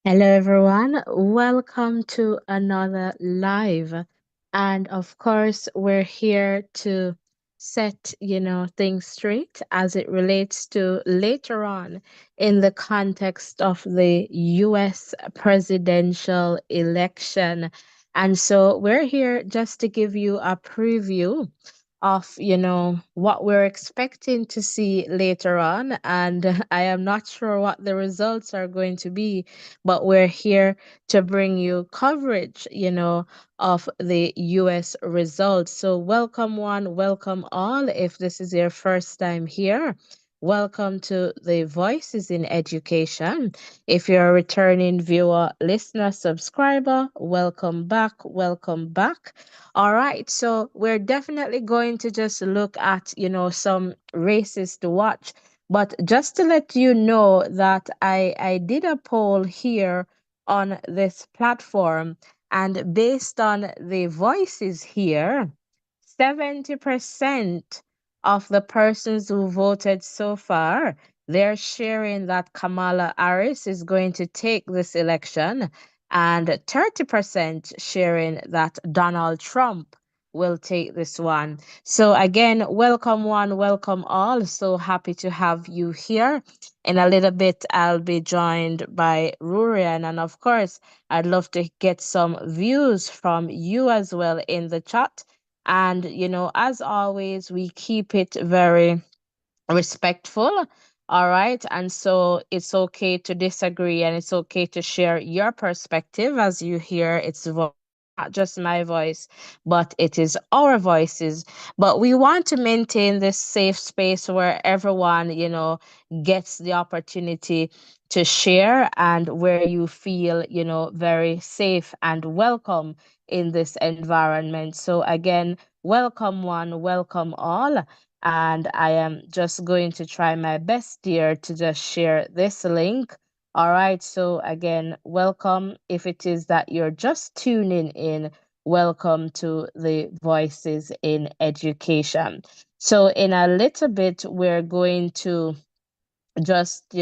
Hello, everyone. Welcome to another live. And of course, we're here to set, things straight as it relates to later on in the context of the US presidential election. And so we're here just to give you a preview of what we're expecting to see later on, and I am not sure what the results are going to be, but we're here to bring you coverage, of the US results. So, welcome one, welcome all. If this is your first time here, welcome to the Voices in Education. If you're a returning viewer, listener, subscriber, welcome back, welcome back. All right, so we're definitely going to just look at, some races to watch. But just to let you know that I did a poll here on this platform, and based on the voices here, 70% of the persons who voted so far, they're sharing that Kamala Harris is going to take this election, and 30% sharing that Donald Trump will take this one. So again, welcome one, welcome all. So happy to have you here. In a little bit, I'll be joined by Rurian. And of course, I'd love to get some views from you as well in the chat. And, as always, we keep it very respectful. All right. And so it's okay to disagree and it's okay to share your perspective. As you hear, it's not just my voice, but it is our voices. But we want to maintain this safe space where everyone, gets the opportunity to share and where you feel, very safe and welcome in this environment. So again, welcome one, welcome all. And I am just going to try my best here to just share this link. All right, so again, welcome. If it is that you're just tuning in, welcome to the Voices in Education. So, in a little bit, we're going to just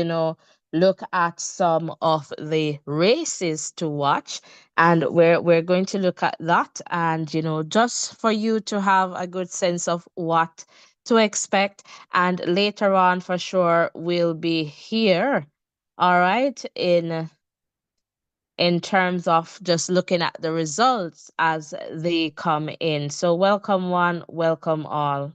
look at some of the races to watch, and we're going to look at that, and just for you to have a good sense of what to expect. And later on, for sure, we'll be here, all right, in terms of just looking at the results as they come in. So welcome one, welcome all.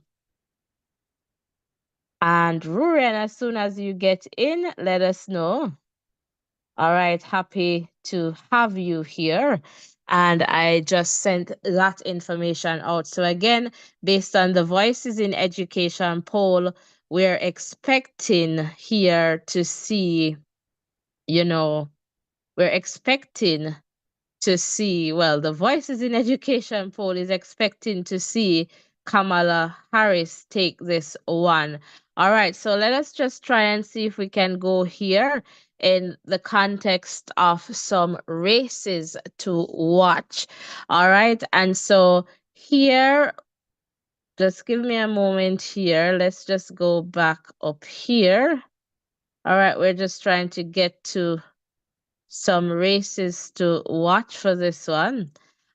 And Rurian, as soon as you get in, let us know. All right, happy to have you here. And I just sent that information out. So, again, based on the Voices in Education poll, we're expecting here to see, you know, we're expecting to see, well, the Voices in Education poll is expecting to see Kamala Harris take this one. All right, so let us just try and see if we can go here in the context of some races to watch. All right, and so here, just give me a moment here. Let's just go back up here. All right, we're just trying to get to some races to watch for this one.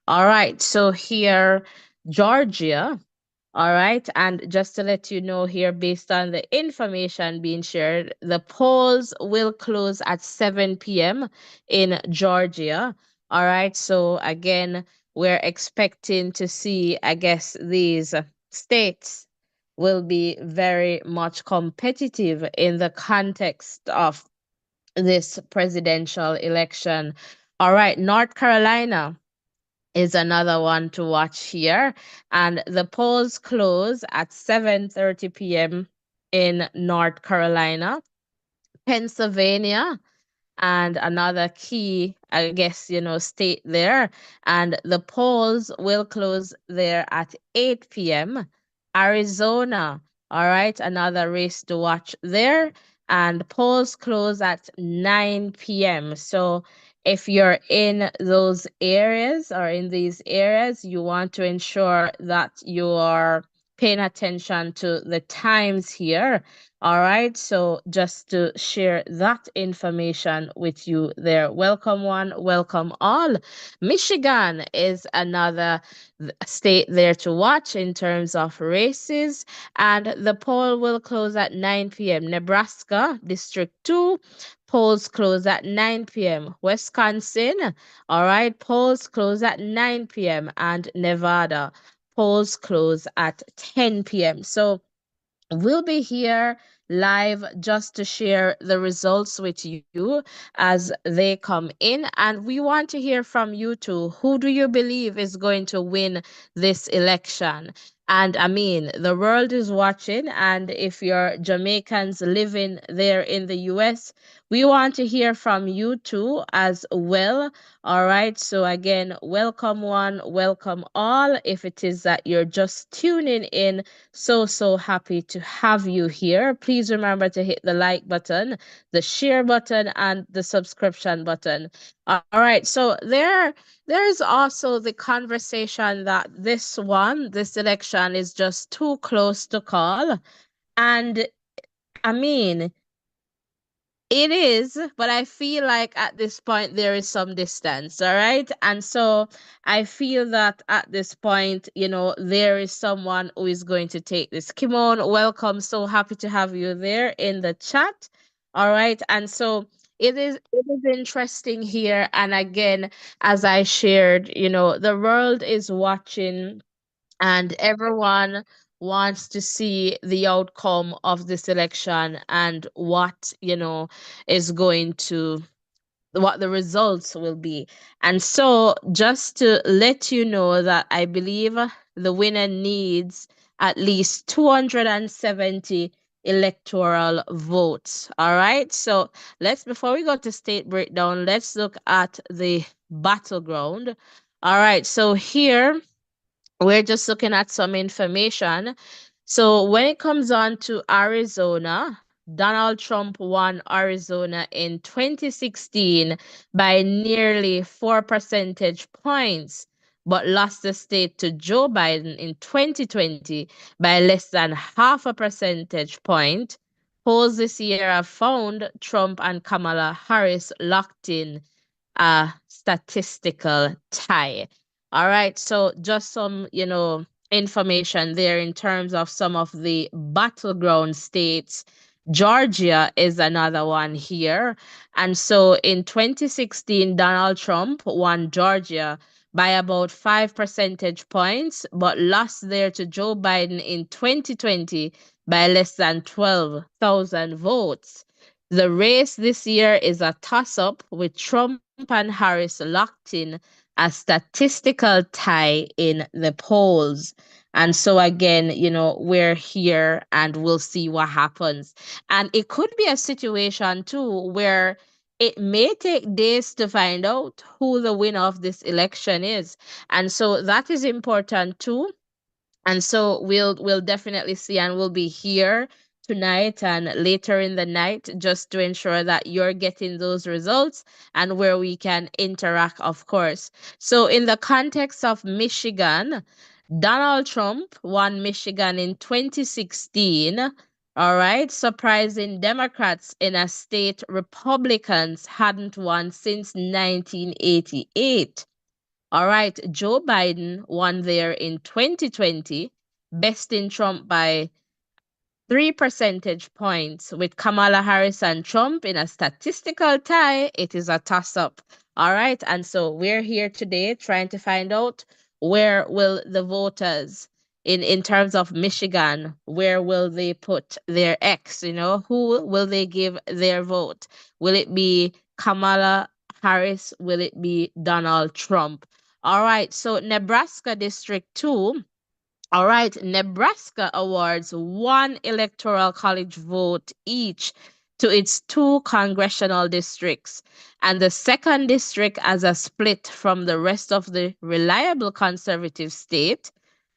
All right, so here, Georgia. All right, and just to let you know here, based on the information being shared, the polls will close at 7 p.m. in Georgia. All right, so again, we're expecting to see, I guess, these states will be very much competitive in the context of this presidential election. All right, North Carolina is another one to watch here, and the polls close at 7:30 p.m. in North Carolina. Pennsylvania, and another key, I guess, state there. And the polls will close there at 8 p.m. Arizona, all right, another race to watch there. And polls close at 9 p.m. So if you're in those areas or in these areas, you want to ensure that you are paying attention to the times here. All right, so just to share that information with you there. Welcome, one, welcome all. Michigan is another state there to watch in terms of races, and the poll will close at 9 p.m. Nebraska, District 2, polls close at 9 p.m. Wisconsin, all right, polls close at 9 p.m. And Nevada, polls close at 10 p.m. So we'll be here live just to share the results with you as they come in. And we want to hear from you too. Who do you believe is going to win this election? And I mean, the world is watching. And if you're Jamaicans living there in the US, we want to hear from you too as well. All right. So, again, welcome, one, welcome all. If it is that you're just tuning in, so happy to have you here. Please remember to hit the like button, the share button, and the subscription button. All right, so there is also the conversation that this election is just too close to call. And I mean, it is, but I feel like at this point there is some distance, all right? And so I feel that at this point, there is someone who is going to take this. Kimon, welcome. So happy to have you there in the chat. All right. And so it is interesting here. And again, as I shared, the world is watching and everyone wants to see the outcome of this election and is going to what the results will be. And so just to let you know that I believe the winner needs at least 270 electoral votes. All right, so let's before we go to state breakdown, let's look at the battleground. All right, so here we're just looking at some information. So when it comes on to Arizona, Donald Trump won Arizona in 2016 by nearly 4 percentage points, but lost the state to Joe Biden in 2020 by less than half a percentage point. Polls this year have found Trump and Kamala Harris locked in a statistical tie. All right, so just some, information there in terms of some of the battleground states. Georgia is another one here. And so in 2016, Donald Trump won Georgia by about 5 percentage points, but lost there to Joe Biden in 2020 by less than 12,000 votes. The race this year is a toss up with Trump and Harris locked in a statistical tie in the polls. And so, again, we're here and we'll see what happens. And it could be a situation too where it may take days to find out who the winner of this election is. And so that is important too. And so we'll definitely see, and we'll be here tonight and later in the night just to ensure that you're getting those results and where we can interact, of course. So in the context of Michigan, Donald Trump won Michigan in 2016. All right, surprising Democrats in a state Republicans hadn't won since 1988. All right, Joe Biden won there in 2020, besting Trump by 3 percentage points. With Kamala Harris and Trump in a statistical tie, it is a toss-up. All right, and so we're here today trying to find out where will the voters in terms of Michigan, where will they put their X, who will they give their vote? Will it be Kamala Harris? Will it be Donald Trump? All right, so Nebraska District 2. All right, Nebraska awards one electoral college vote each to its two congressional districts, and the second district as a split from the rest of the reliable conservative state.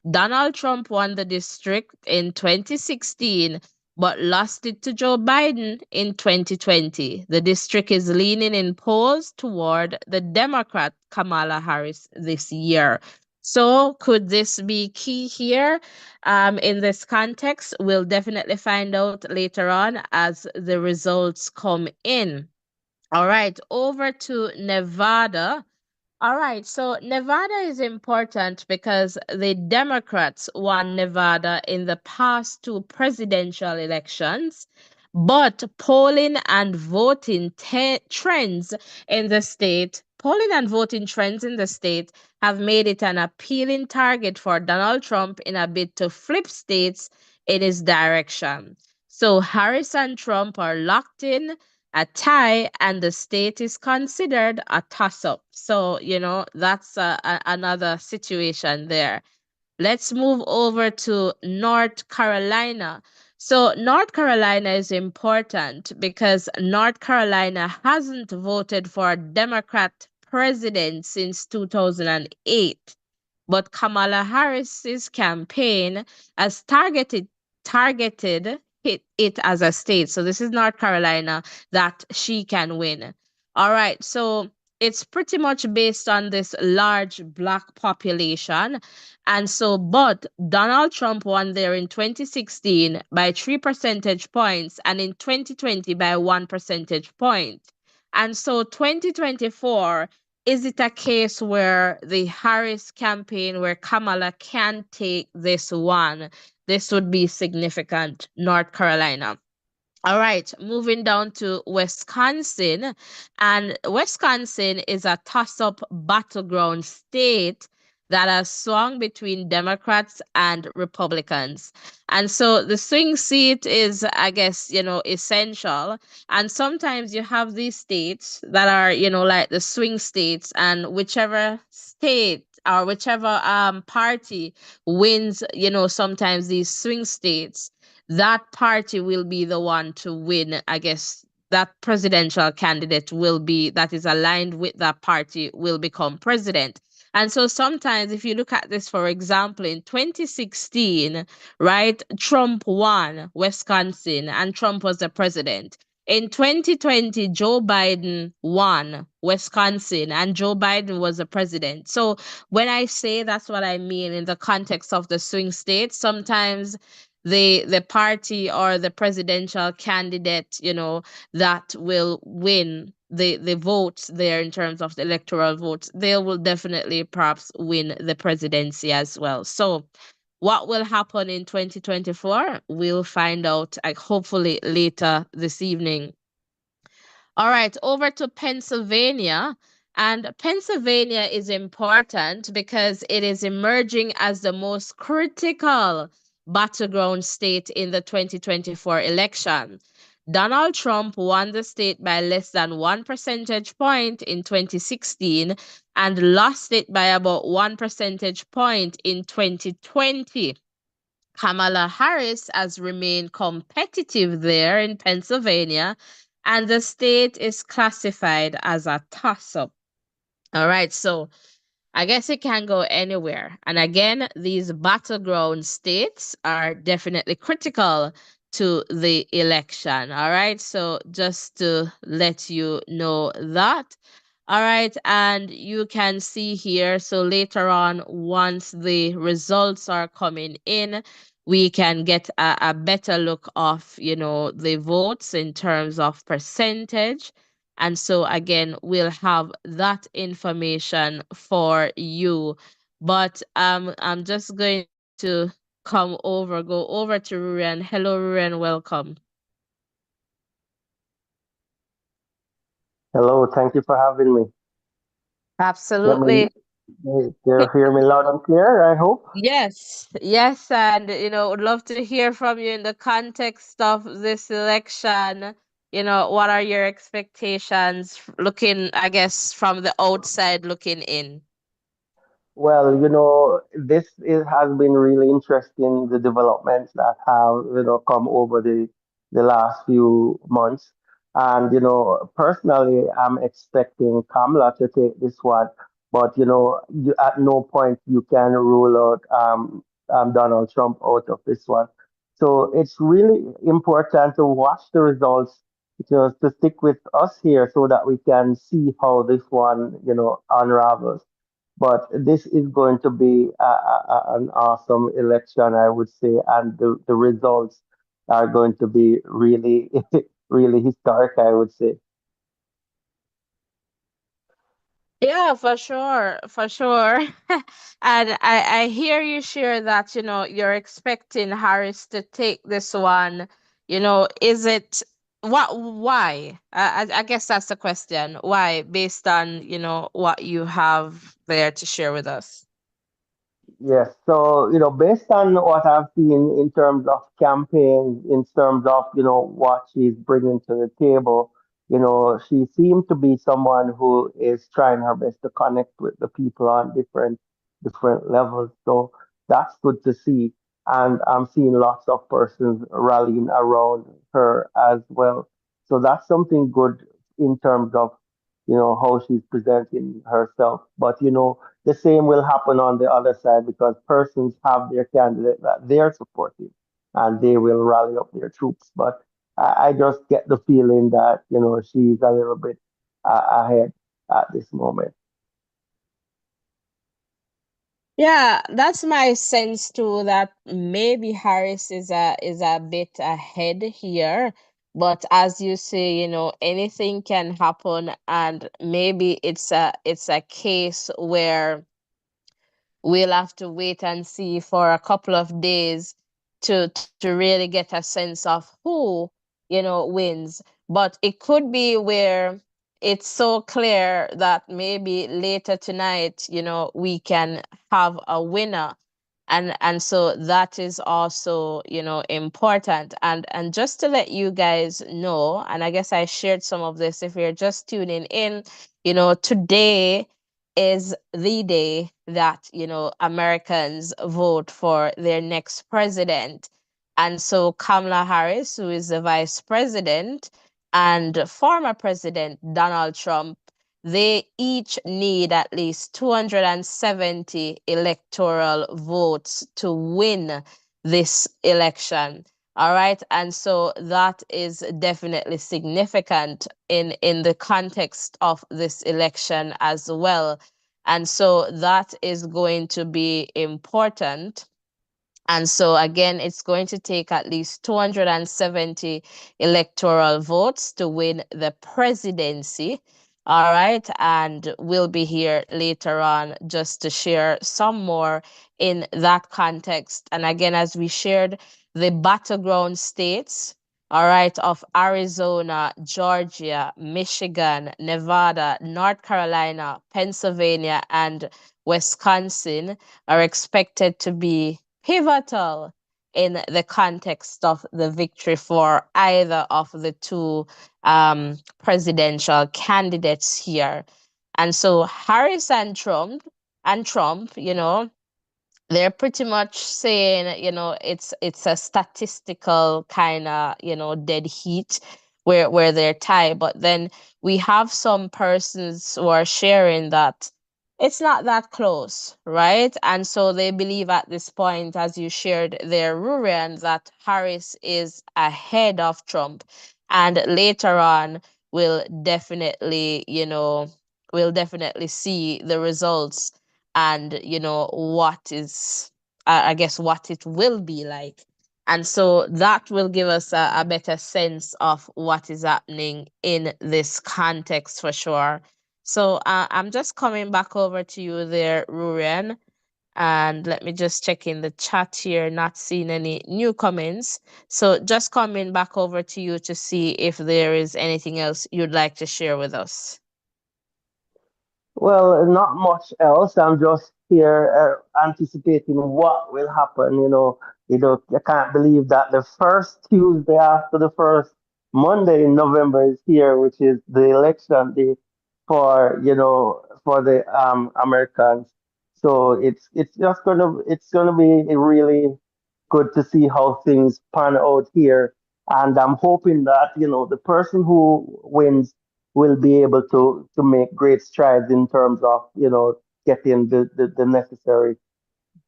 Donald Trump won the district in 2016, but lost it to Joe Biden in 2020. The district is leaning in polls toward the Democrat Kamala Harris this year. So, could this be key here in this context? We'll definitely find out later on as the results come in. All right, over to Nevada. All right, so Nevada is important because the Democrats won Nevada in the past two presidential elections, but polling and voting trends in the state have made it an appealing target for Donald Trump in a bid to flip states in his direction. So Harris and Trump are locked in a tie, and the state is considered a toss up. So, that's another situation there. Let's move over to North Carolina. So, North Carolina is important because North Carolina hasn't voted for a Democrat president since 2008. But Kamala Harris's campaign has targeted it as a state. So this is North Carolina that she can win. All right. So it's pretty much based on this large black population. And so, but Donald Trump won there in 2016 by 3 percentage points and in 2020 by 1 percentage point. And so 2024, is it a case where the Harris campaign, where Kamala can take this one? This would be significant, North Carolina. All right, moving down to Wisconsin. And Wisconsin is a toss up battleground state that has swung between Democrats and Republicans. And so the swing seat is, I guess, essential. And sometimes you have these states that are, like the swing states, and whichever state or whichever party wins, sometimes these swing states, that party will be the one to win. I guess that presidential candidate will be that is aligned with that party will become president. And so sometimes if you look at this, for example, in 2016, right, Trump won Wisconsin and Trump was the president. In 2020, Joe Biden won Wisconsin and Joe Biden was the president. So when I say that's what I mean in the context of the swing states, sometimes the party or the presidential candidate, that will win the votes there in terms of the electoral votes, they will definitely perhaps win the presidency as well. So what will happen in 2024? We'll find out, hopefully later this evening. All right, over to Pennsylvania. And Pennsylvania is important because it is emerging as the most critical battleground state in the 2024 election. Donald Trump won the state by less than 1 percentage point in 2016 and lost it by about 1 percentage point in 2020. Kamala Harris has remained competitive there in Pennsylvania, and the state is classified as a toss up. All right, so I guess it can go anywhere. And again, these battleground states are definitely critical to the election. All right, so just to let you know that. All right, and you can see here, so later on, once the results are coming in, we can get a better look of, the votes in terms of percentage. And so again, we'll have that information for you. But I'm just going to go over to Ruren. Hello, Ruren, welcome. Hello, thank you for having me. Let me, Absolutely. you hear me loud and clear, I hope. Yes, yes, and would love to hear from you in the context of this election. What are your expectations looking, I guess, from the outside looking in? Well, has been really interesting, the developments that have, come over the last few months. And, personally, I'm expecting Kamala to take this one, but, at no point you can rule out Donald Trump out of this one. So it's really important to watch the results, just to stick with us here so that we can see how this one, unravels. But this is going to be an awesome election, I would say, and the results are going to be really, really historic, I would say. Yeah, for sure, for sure. And I hear you share that, you're expecting Harris to take this one. Is it why? I guess that's the question. Why, based on, what you have there to share with us? Yes, so based on what I've seen in terms of campaigns, in terms of what she's bringing to the table, she seems to be someone who is trying her best to connect with the people on different levels. So that's good to see, and I'm seeing lots of persons rallying around her as well. So that's something good in terms of how she's presenting herself. But the same will happen on the other side because persons have their candidate that they're supporting and they will rally up their troops. But I just get the feeling that, she's a little bit ahead at this moment. Yeah, that's my sense too, that maybe Harris is a bit ahead here. But as you say, anything can happen, and maybe it's a case where we'll have to wait and see for a couple of days to really get a sense of who wins. But it could be where it's so clear that maybe later tonight we can have a winner. And so that is also important. And just to let you guys know, and I guess I shared some of this if you're just tuning in, today is the day that Americans vote for their next president. And so Kamala Harris, who is the vice president, and former president Donald Trump, they each need at least 270 electoral votes to win this election. All right. And so that is definitely significant in the context of this election as well. And so that is going to be important. And so, again, it's going to take at least 270 electoral votes to win the presidency. All right. And we'll be here later on just to share some more in that context. And again, as we shared, the battleground states, all right, of Arizona, Georgia, Michigan, Nevada, North Carolina, Pennsylvania, and Wisconsin are expected to be pivotal in the context of the victory for either of the two presidential candidates here. And so Harris and Trump, they're pretty much saying, it's a statistical kind of, dead heat where they're tied. But then we have some persons who are sharing that it's not that close, right? And so they believe at this point, as you shared there, Rurian, that Harris is ahead of Trump. And later on, we'll definitely, we'll definitely see the results, and what is, I guess, what it will be like. And so that will give us a better sense of what is happening in this context for sure. So I'm just coming back over to you there, Rurian, and let me just check in the chat here, not seeing any new comments. So just coming back over to you to see if there is anything else you'd like to share with us. Well, not much else. I'm just here anticipating what will happen. I can't believe that the first Tuesday after the first Monday in November is here, which is the election day for the Americans. So it's gonna be really good to see how things pan out here. And I'm hoping that, the person who wins will be able to make great strides in terms of, getting the necessary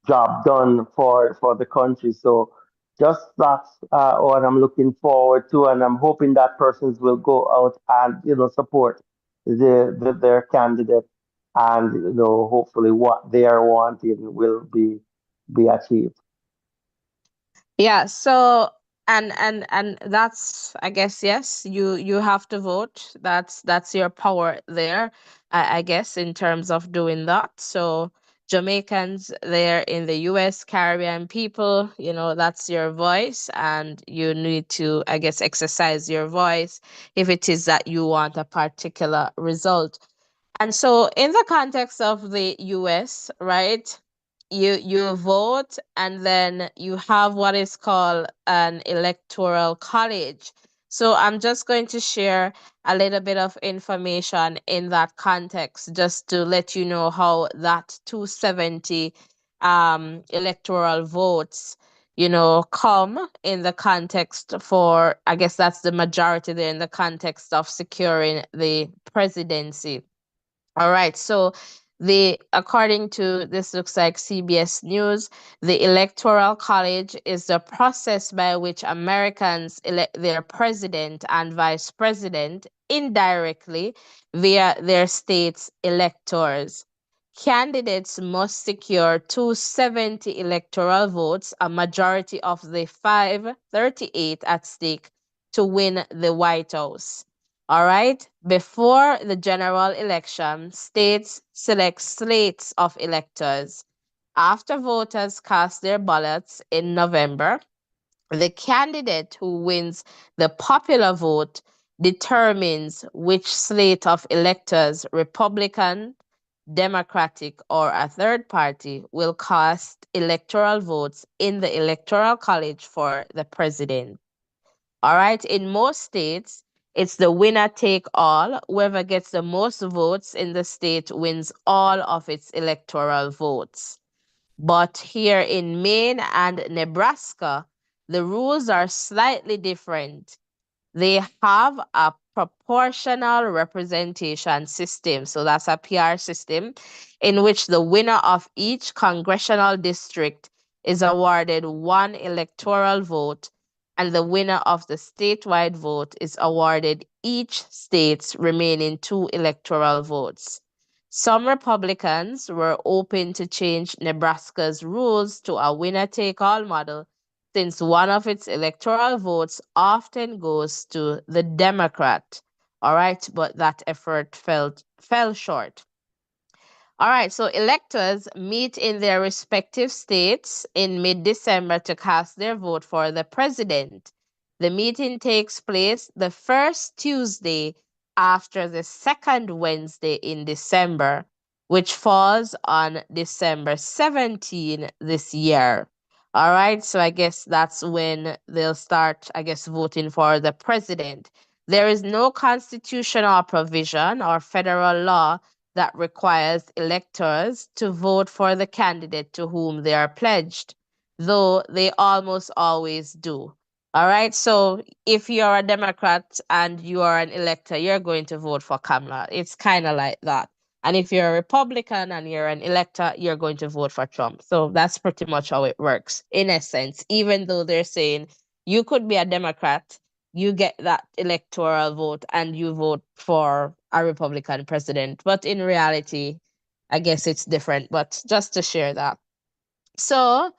job done for the country. So just that's what I'm looking forward to, and I'm hoping that persons will go out and support their candidate. and hopefully what they are wanting will be achieved. Yeah, so and that's, I guess, yes, you have to vote. That's your power there, I guess, in terms of doing that. So Jamaicans there in the US, Caribbean people, that's your voice, and you need to, I guess, exercise your voice if it is that you want a particular result. And so in the context of the US, right, you vote, and then you have what is called an electoral college. So I'm just going to share a little bit of information in that context, just to let you know how that 270 electoral votes, come in the context for, I guess that's the majority there, in the context of securing the presidency. All right. So according to, this looks like CBS News, the Electoral College is the process by which Americans elect their president and vice president indirectly via their state's electors. Candidates must secure 270 electoral votes, a majority of the 538 at stake, to win the White House. All right. Before the general election, states select slates of electors. After voters cast their ballots in November, the candidate who wins the popular vote determines which slate of electors, Republican, Democratic, or a third party, will cast electoral votes in the Electoral College for the president. All right. In most states, it's the winner take all. Whoever gets the most votes in the state wins all of its electoral votes. But here in Maine and Nebraska, the rules are slightly different. They have a proportional representation system. So that's a PR system in which the winner of each congressional district is awarded one electoral vote, and the winner of the statewide vote is awarded each state's remaining two electoral votes. Some Republicans were open to change Nebraska's rules to a winner take all model, since one of its electoral votes often goes to the Democrat. All right, but that effort fell short. All right, so electors meet in their respective states in mid December to cast their vote for the president. The meeting takes place the first Tuesday after the second Wednesday in December, which falls on December 17 this year. All right, so I guess that's when they'll start, I guess, voting for the president. There is no constitutional provision or federal law that requires electors to vote for the candidate to whom they are pledged, though they almost always do. All right. So if you're a Democrat and you are an elector, you're going to vote for Kamala. It's kind of like that. And if you're a Republican and you're an elector, you're going to vote for Trump. So that's pretty much how it works, in essence, even though they're saying you could be a Democrat, you get that electoral vote and you vote for a Republican president. But in reality, I guess it's different. But just to share that. So,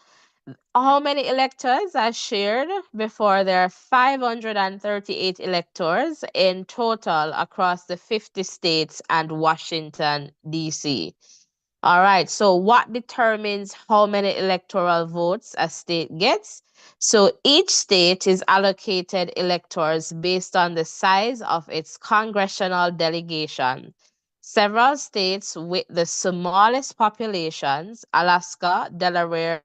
how many electors are shared before? There are 538 electors in total across the 50 states and Washington, D.C. All right. So, what determines how many electoral votes a state gets? So, each state is allocated electors based on the size of its congressional delegation. Several states with the smallest populations, Alaska, Delaware,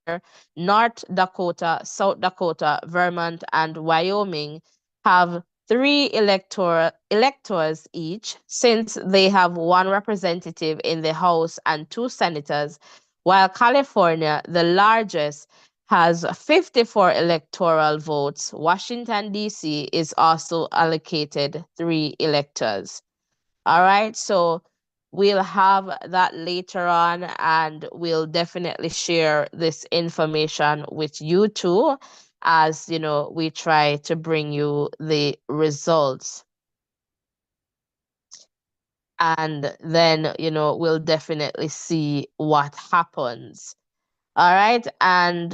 North Dakota, South Dakota, Vermont, and Wyoming, have three electors each, since they have one representative in the House and two senators, while California, the largest, has 54 electoral votes. Washington, D.C. is also allocated three electors. All right, so we'll have that later on, and we'll definitely share this information with you too, as we try to bring you the results. and then we'll definitely see what happens. All right. And,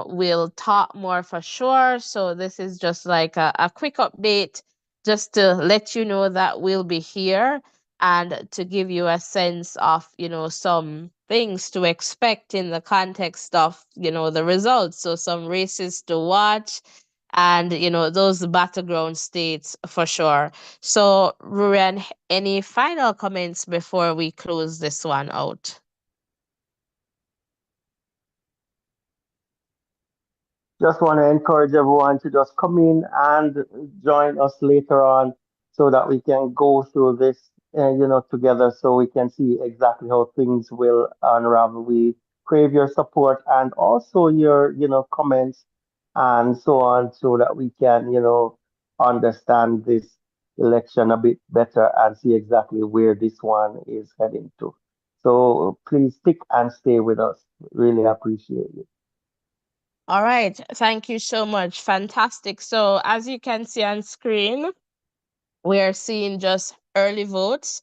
we'll talk more for sure. So this is just like a quick update just to let you know that we'll be here and to give you a sense of, some things to expect in the context of, the results. So some races to watch and, those battleground states for sure. So, Ruren, any final comments before we close this one out? Just want to encourage everyone to just come in and join us later on so that we can go through this, together so we can see exactly how things will unravel. We crave your support and also your, comments and so on so that we can, understand this election a bit better and see exactly where this one is heading to. So please stick and stay with us. Really appreciate it. All right. Thank you so much. Fantastic. So, as you can see on screen, we are seeing just early votes,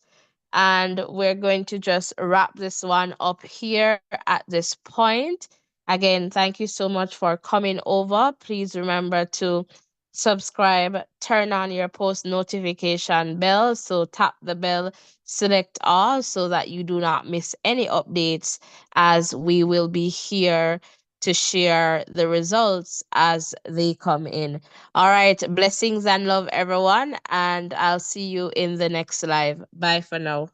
and we're going to just wrap this one up here at this point. Again, thank you so much for coming over. Please remember to subscribe, turn on your post notification bell. So tap the bell, select all so that you do not miss any updates, as we will be here to share the results as they come in. All right. Blessings and love, everyone. And I'll see you in the next live. Bye for now.